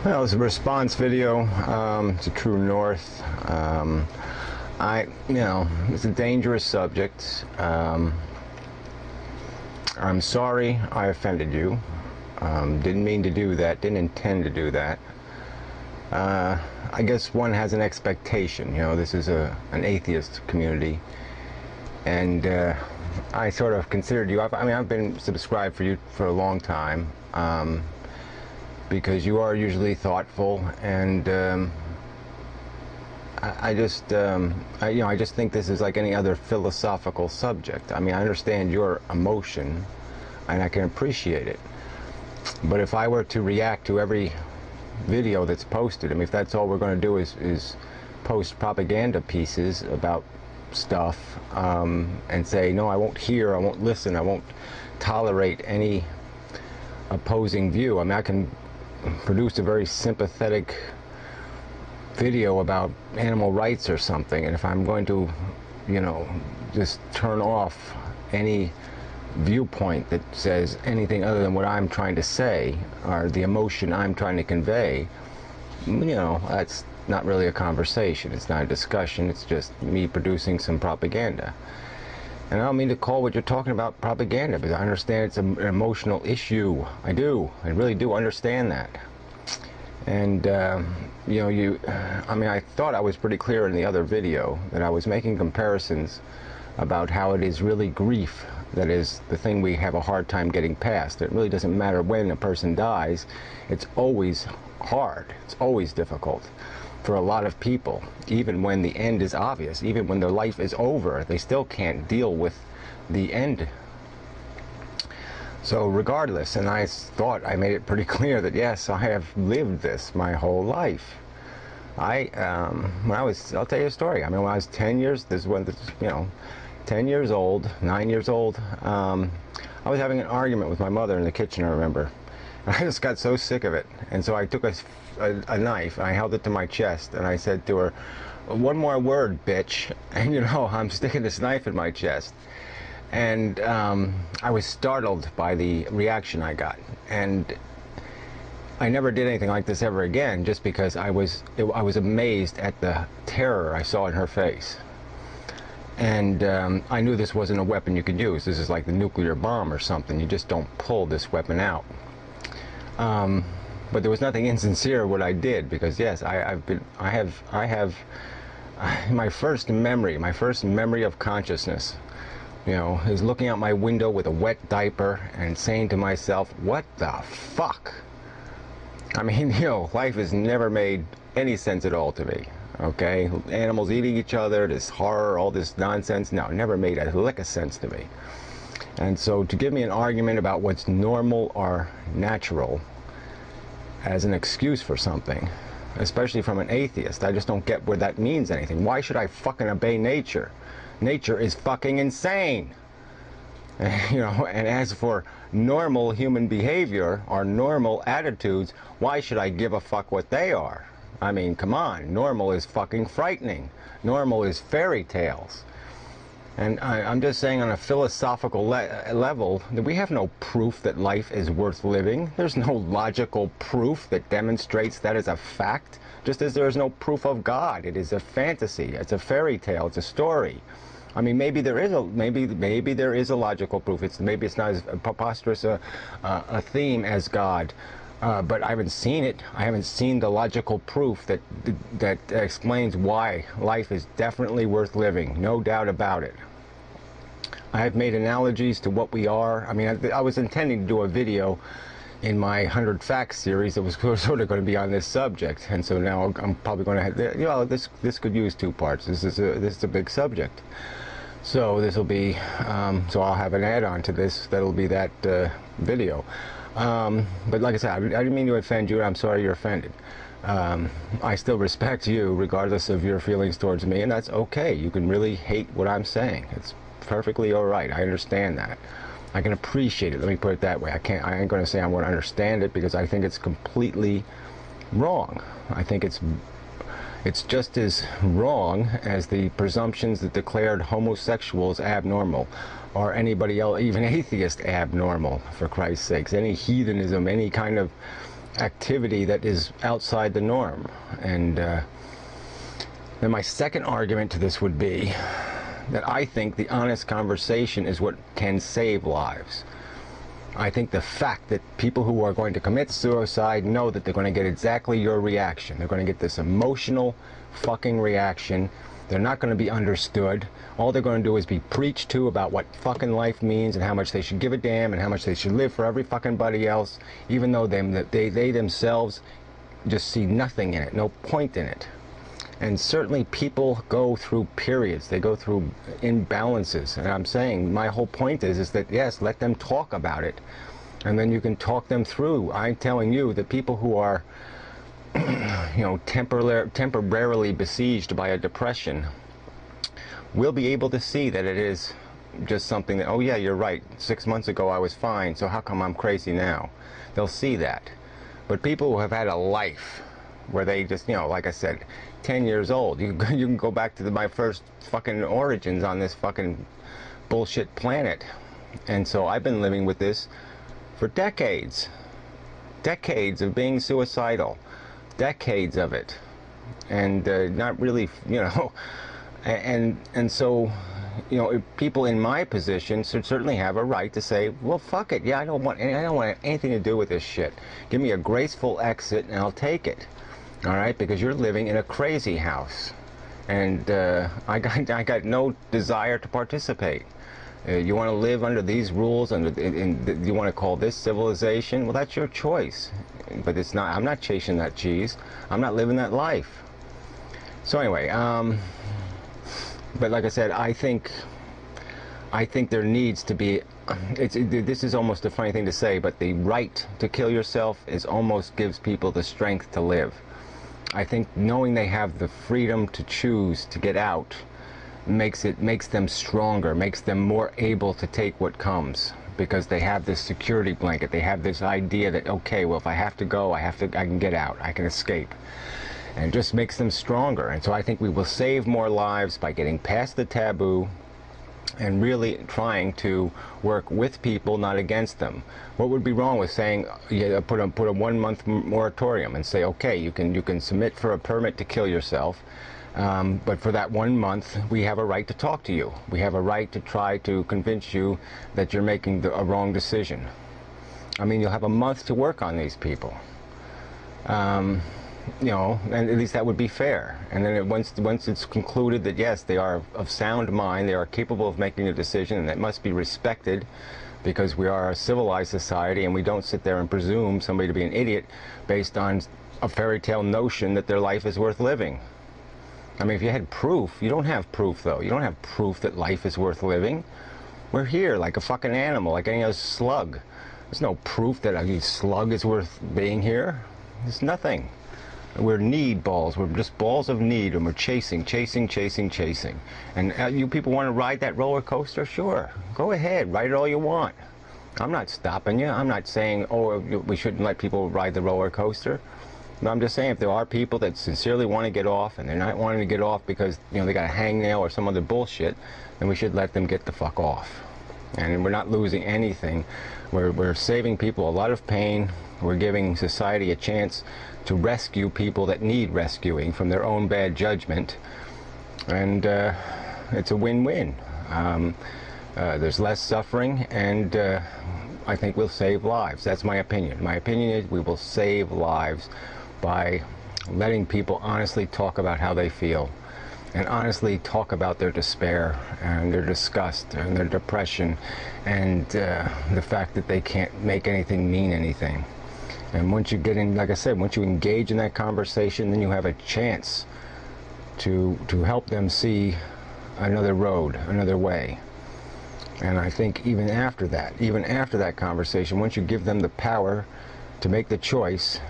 Well, it's a response video to True North. It's a dangerous subject. I'm sorry I offended you. Didn't mean to do that, didn't intend to do that. I guess one has an expectation, this is an atheist community, and I sort of considered you, I've been subscribed for you for a long time, because you are usually thoughtful, and I just think this is like any other philosophical subject. I understand your emotion, and I can appreciate it. But if I were to react to every video that's posted, if that's all we're going to do is post propaganda pieces about stuff, and say, no, I won't hear, I won't listen, I won't tolerate any opposing view. I can produce a very sympathetic video about animal rights or something, and if I'm going to, just turn off any viewpoint that says anything other than what I'm trying to say or the emotion I'm trying to convey, that's not really a conversation, it's not a discussion, it's just me producing some propaganda. And I don't mean to call what you're talking about propaganda, because I understand it's an emotional issue. I really do understand that. And I thought I was pretty clear in the other video that I was making comparisons about how it is really grief that is the thing we have a hard time getting past. It really doesn't matter when a person dies. It's always hard. It's always difficult for a lot of people. Even when the end is obvious, even when their life is over, they still can't deal with the end. So regardless, and I thought I made it pretty clear that yes, I have lived this my whole life. I'll tell you a story. When I was 10 years, 10 years old, 9 years old, I was having an argument with my mother in the kitchen, I remember. And I just got so sick of it. And so I took a knife, and I held it to my chest, and I said to her, "One more word, bitch." And I'm sticking this knife in my chest. And I was startled by the reaction I got. And I never did anything like this ever again, just because I was amazed at the terror I saw in her face. And I knew this wasn't a weapon you could use. This is like the nuclear bomb or something. You just don't pull this weapon out. But there was nothing insincere in what I did, because yes, I have my first memory of consciousness, is looking out my window with a wet diaper and saying to myself, what the fuck? Life has never made any sense at all to me. Okay, animals eating each other, this horror, all this nonsense, no, it never made a lick of sense to me. And so to give me an argument about what's normal or natural as an excuse for something, especially from an atheist, I just don't get where that means anything. Why should I fucking obey nature? Nature is fucking insane. And as for normal human behavior or normal attitudes, why should I give a fuck what they are? Come on, normal is fucking frightening. Normal is fairy tales. And I'm just saying, on a philosophical level, that we have no proof that life is worth living. There's no logical proof that demonstrates that as a fact, just as there is no proof of God. It is a fantasy, it's a fairy tale, it's a story. Maybe there is a logical proof. Maybe it's not as preposterous a theme as God. But I haven't seen it. I haven't seen the logical proof that explains why life is definitely worth living. No doubt about it. I have made analogies to what we are. I was intending to do a video in my 100 Facts series that was sort of going to be on this subject, and so now I'm probably going to have, this could use two parts. This is a big subject. So this will be, so I'll have an add-on to this. That'll be that video. But like I said, I didn't mean to offend you. I'm sorry you're offended. I still respect you regardless of your feelings towards me, and that's okay. You can really hate what I'm saying. It's perfectly all right. I understand that. I can appreciate it. Let me put it that way. I ain't going to say I'm going to understand it, because I think it's completely wrong. I think it's just as wrong as the presumptions that declared homosexuals abnormal, or anybody else, even atheist abnormal, for Christ's sakes. Any heathenism, any kind of activity that is outside the norm. And then my second argument to this would be that I think the honest conversation is what can save lives. I think the fact that people who are going to commit suicide know that they're going to get exactly your reaction. They're going to get this emotional fucking reaction. They're not going to be understood. All they're going to do is be preached to about what fucking life means and how much they should give a damn and how much they should live for every fucking buddy else, even though they themselves just see nothing in it, no point in it. And certainly people go through periods, they go through imbalances, and I'm saying my whole point is that yes, let them talk about it, and then you can talk them through. I'm telling you that people who are you know, temporarily besieged by a depression will be able to see that it is just something that, oh yeah, you're right, 6 months ago I was fine, so how come I'm crazy now? They'll see that. But people who have had a life where they just, you know, like I said, 10 years old, you can go back to my first fucking origins on this fucking bullshit planet. And so I've been living with this for decades. Decades of being suicidal. Decades of it. And not really, you know, and so, you know, people in my position should certainly have a right to say, well, fuck it, yeah, I don't want anything to do with this shit. Give me a graceful exit and I'll take it. All right, because you're living in a crazy house, and I got no desire to participate. You want to live under these rules, you want to call this civilization? Well, that's your choice. But it's not. I'm not chasing that cheese. I'm not living that life. So anyway, but like I said, I think there needs to be. This is almost a funny thing to say, but the right to kill yourself almost gives people the strength to live. I think knowing they have the freedom to choose to get out makes them stronger, makes them more able to take what comes, because they have this security blanket. They have this idea that, okay, well, if I have to go, I can get out, I can escape. And it just makes them stronger. And so I think we will save more lives by getting past the taboo and really trying to work with people, not against them. What would be wrong with saying, yeah, put a 1-month moratorium and say, okay, you can submit for a permit to kill yourself, but for that 1 month, we have a right to talk to you. We have a right to try to convince you that you're making a wrong decision. I mean, you'll have a month to work on these people. You know, and at least that would be fair. And then once it's concluded that yes, they are of sound mind, they are capable of making a decision, and that must be respected, because we are a civilized society and we don't sit there and presume somebody to be an idiot based on a fairy tale notion that their life is worth living. I mean, if you had proof, you don't have proof though. You don't have proof that life is worth living. We're here like a fucking animal, like any other slug. There's no proof that a slug is worth being here. There's nothing. We're need balls. We're just balls of need, and we're chasing. And you people want to ride that roller coaster? Sure. Go ahead. Ride it all you want. I'm not stopping you. I'm not saying, oh, we shouldn't let people ride the roller coaster. No, I'm just saying if there are people that sincerely want to get off, and they're not wanting to get off because, you know, they got a hangnail or some other bullshit, then we should let them get the fuck off. And we're not losing anything. We're saving people a lot of pain. We're giving society a chance to rescue people that need rescuing from their own bad judgment, and it's a win-win. There's less suffering, and I think we'll save lives. That's my opinion. My opinion is we will save lives by letting people honestly talk about how they feel, and honestly talk about their despair and their disgust and their depression, and the fact that they can't make anything mean anything. And once you get in, like I said, once you engage in that conversation, then you have a chance to help them see another road, another way. And I think even after that conversation, once you give them the power to make the choice,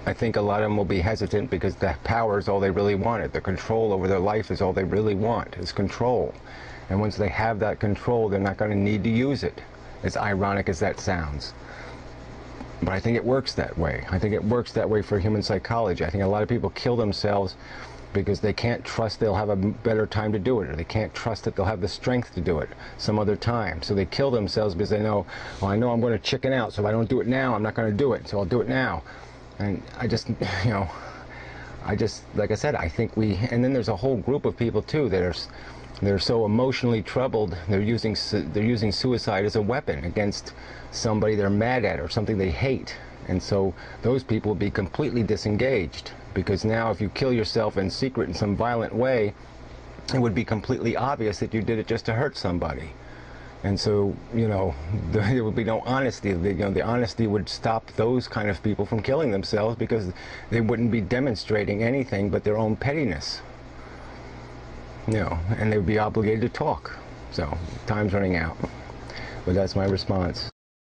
I think a lot of them will be hesitant, because that power is all they really wanted. The control over their life is all they really want, is control. And once they have that control, they're not going to need to use it, as ironic as that sounds. But I think it works that way. I think it works that way for human psychology. I think a lot of people kill themselves because they can't trust they'll have a better time to do it, or they can't trust that they'll have the strength to do it some other time. So they kill themselves because they know, well, I know I'm going to chicken out, so if I don't do it now, I'm not going to do it, so I'll do it now. And I just, you know, like I said, I think and then there's a whole group of people too that they're so emotionally troubled, they're using suicide as a weapon against somebody they're mad at or something they hate. And so those people will be completely disengaged, because now if you kill yourself in secret in some violent way, it would be completely obvious that you did it just to hurt somebody. And so, you know, there would be no honesty. You know, the honesty would stop those kind of people from killing themselves, because they wouldn't be demonstrating anything but their own pettiness. You know, and they would be obligated to talk. So, time's running out. But that's my response.